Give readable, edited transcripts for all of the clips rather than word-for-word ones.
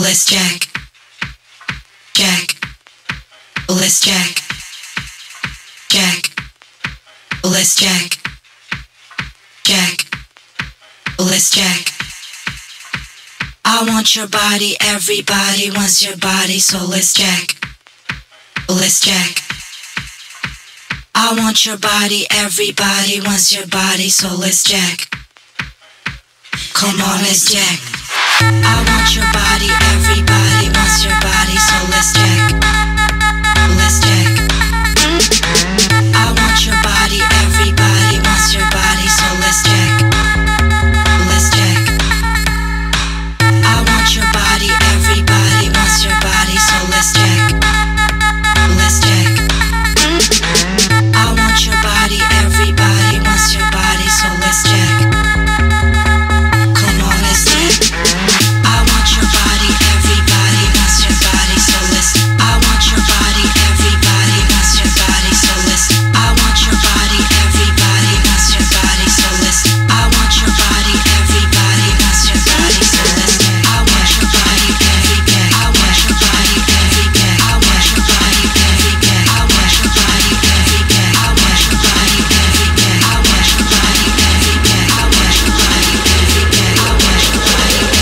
let's jack, jack, let's jack, jack, let's jack, jack, let's jack. I want your body, everybody wants your body, so let's jack, let's jack. I want your body, everybody wants your body, so let's jack. Come on, let's jack. I want your body, everybody wants your body, so let's jack. Let's jack. I want your body, everybody wants your body, so let's jack. Let's jack. I want your body, everybody wants your body, so let's jack. Let's jack. I want your body, everybody wants your body, so let's jack. Come on, let's jack. I want your body, everybody wants your body, so let's. I want your body, everybody wants your body, so let's. I want your body, everybody wants your body, so let's. I want your body, everybody wants your body, so let's. I want your body, everybody. I want your body, everybody. I want your body, everybody. I want your body, everybody. I want your body, everybody. I want your body, everybody. I want your body, everybody.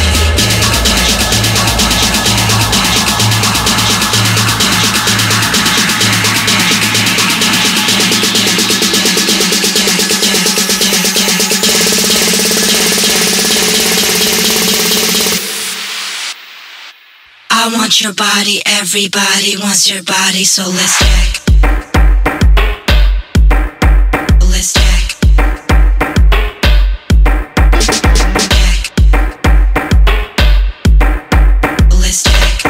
I want your body, I want your body, everybody wants your body, so let's jack. Let's jack. Jack. Let's jack.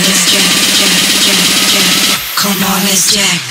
Let's jack. Come on, let's jack.